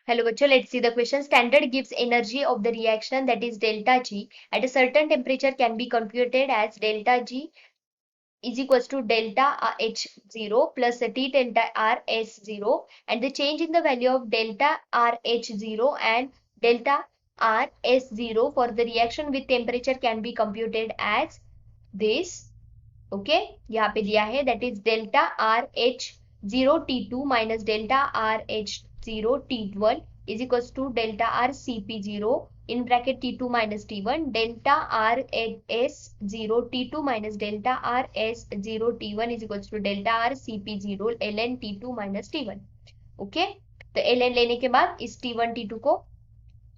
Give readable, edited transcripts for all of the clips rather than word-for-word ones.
Hello bachcho, let's see the question. Standard gives energy of the reaction, that is delta G, at a certain temperature can be computed as delta G is equals to delta H0 plus T delta R S0, and the change in the value of delta R H0 and delta R S0 for the reaction with temperature can be computed as this. Okay, यहाँ पे दिया है, that is delta RH0 T2 minus delta RH0 T1 is equals to delta R CP0 in bracket T2 minus T1, delta R S0 T2 minus delta R S0 T1 is equals to delta R CP0 ln T2 minus T1. Okay, तो ln लेने के बाद इस T1 T2 को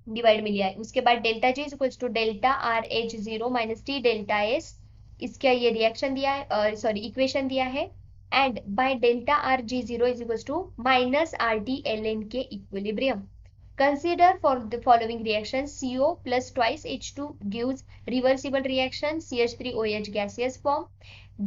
divide में लिया है, उसके बाद delta G is equals to delta R H zero minus T delta S, इसका ये रिएक्शन दिया है, सॉरी इक्वेशन दिया है, and by delta R G zero is equals to minus R T L N K equilibrium. Consider for the following reaction. CO plus twice H2 gives reversible reaction CH3OH gaseous form.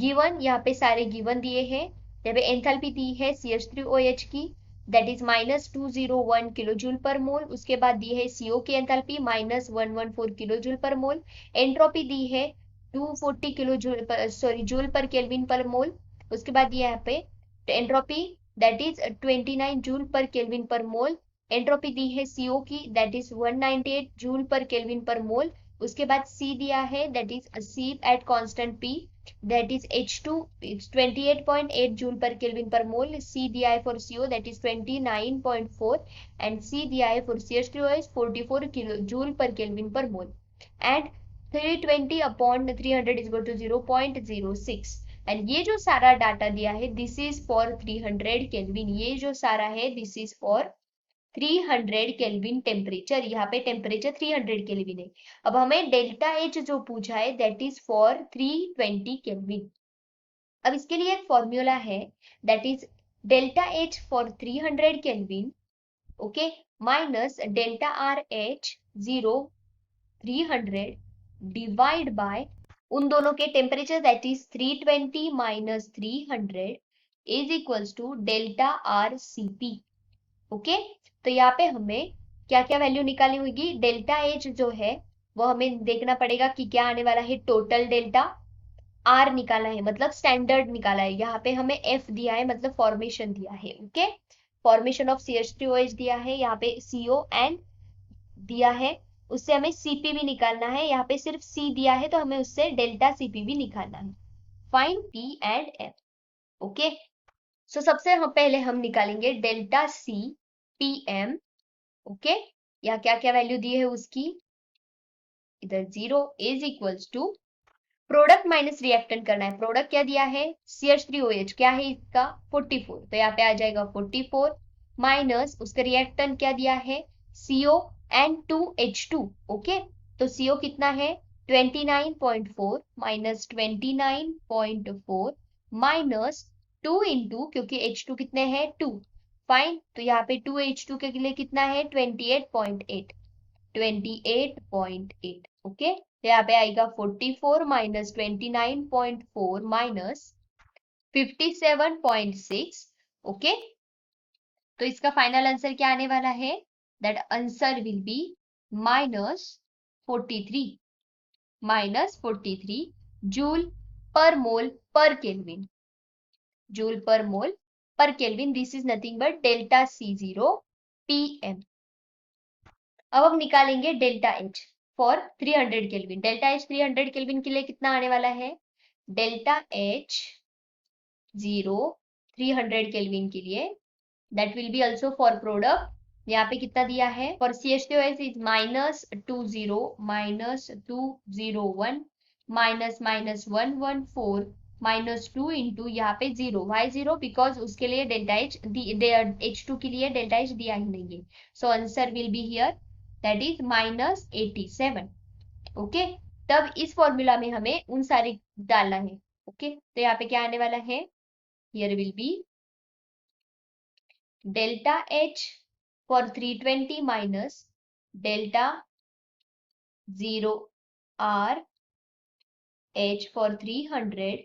Given, यहाँ पे सारे given दिए हैं, यहाँ पे enthalpy दी है CH3OH की, that is minus 201 kilo joule per mole. उसके बाद दी है CO की enthalpy minus 114 kilo joule per मोल. एंट्रोपी दी है 240 किलो जूल पर, sorry joule per kelvin per mole. उसके बाद दिया यहाँ पे entropy that is 29 joule per kelvin per mole. Entropy दी है CO की, that is 198 joule per kelvin per mole. उसके बाद C दिया है, that is C at constant P, that is H2 28.8 joule per kelvin per mole. C दिया है for CO, that is 29.4, and C दिया है for CH3OH 44 kilo joule per kelvin per mole. And 320 upon 300 is equal to 0.06. And ये जो सारा data दिया है, this is for 300 kelvin. ये जो सारा है, this is for 300 kelvin temperature. यहाँ पे टेम्परेचर 300 केल्विन है. अब हमें डेल्टा एच जो पूछा है, दैट इज फॉर 320 केल्विन. अब इसके लिए एक फॉर्मूला है, that is delta H for 300 kelvin, okay, minus delta R H 0 300 divide by उन दोनों के temperature, that is 320 minus 300 is equals to delta R C P. Okay, तो यहाँ पे हमें क्या क्या वैल्यू निकालनी होगी. डेल्टा एच जो है वो हमें देखना पड़ेगा कि क्या आने वाला है. टोटल डेल्टा आर निकाला है, मतलब स्टैंडर्ड निकाला है. यहाँ पे हमें एफ दिया है, मतलब फॉर्मेशन दिया है. ओके, फॉर्मेशन ऑफ CH3OH दिया है, यहाँ पे CO एंड दिया है, उससे हमें CP भी निकालना है. यहाँ पे सिर्फ C दिया है, तो हमें उससे डेल्टा CP भी निकालना है. Find P and F. Okay, so सबसे पहले हम निकालेंगे डेल्टा C PM. ओके, या क्या क्या वैल्यू दी है उसकी, इधर 0 is equals to product minus reactant करना है. प्रोडक्ट क्या दिया है, CH3OH, क्या है इसका 44, तो यहाँ पे आ जाएगा 44 माइनस उसका रिएक्टेंट क्या दिया है, CO एंड 2H2. ओके, तो CO कितना है 29.4 माइनस 29.4 माइनस 2 इंटू, क्योंकि H2 कितने हैं 2. फाइन, तो यहाँ पे 2H2 के लिए कितना है 28.8, 28.8. ओके, तो यहाँ पे आएगा 44 माइनस 29.4 माइनस 57.6. ओके, तो इसका फाइनल आंसर क्या आने वाला है, that answer will B minus 43 joule per मोल पर केल्विन. जूल पर मोल पर kelvin. This is nothing but delta C0 PM. अब हम निकालेंगे delta H for 300 kelvin. Delta H 300 kelvin के लिए कितना आने वाला है, डेल्टा एच 0 300 केल्विन के लिए, that will be also for product. यहाँ पे कितना दिया है, for CH2OH is minus 20 minus 201 minus minus 114 minus 2 into यहाँ पे 0. वाई 0, बिकॉज उसके लिए डेल्टा एच H2 के लिए डेल्टा एच दिया ही नहीं है. सो answer will be here, that is minus 87. Okay, तब इस फॉर्मूला में हमें उन सारे डालना है. ओके, तो यहाँ पे क्या आने वाला है, here will be delta H for 320 minus delta 0 R H for 300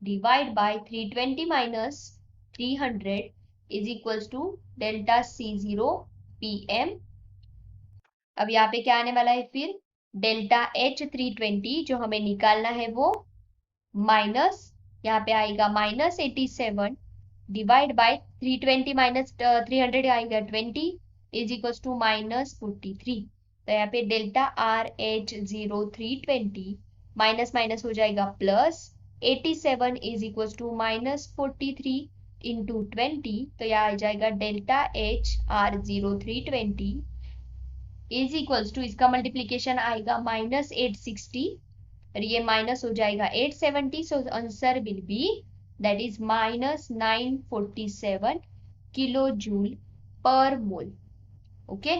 divide by 320 minus 300 is equals to delta C0 pm। अब यहाँ पे क्या आने वाला है फिर डेल्टा एच 320 जो हमें निकालना है वो माइनस, यहाँ पे आएगा -87 डिवाइड बाय 320 माइनस 300 आएगा 20 इज इक्वल टू -43। तो यहाँ पे delta R H 0320 minus minus हो जाएगा plus 87 is equal to -43 into 20। तो यहाँ आ जाएगा delta H R 0320 is equals to, इसका मल्टीप्लीकेशन आएगा -860 और ये माइनस हो जाएगा 870। So answer will be that is -947 kilo joule per mole. Okay,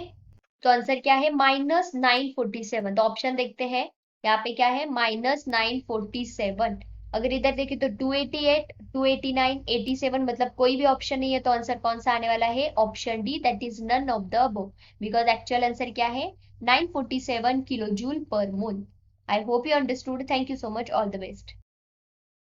तो आंसर क्या है -947। तो ऑप्शन देखते हैं, यहाँ पे क्या है -947। अगर इधर देखें तो 288, 289, 87 मतलब कोई भी ऑप्शन नहीं है, तो आंसर कौन सा आने वाला है option D that is none of the above, because actual answer क्या है 947 kilo joule per mole. I hope you understood. Thank you so much, all the best.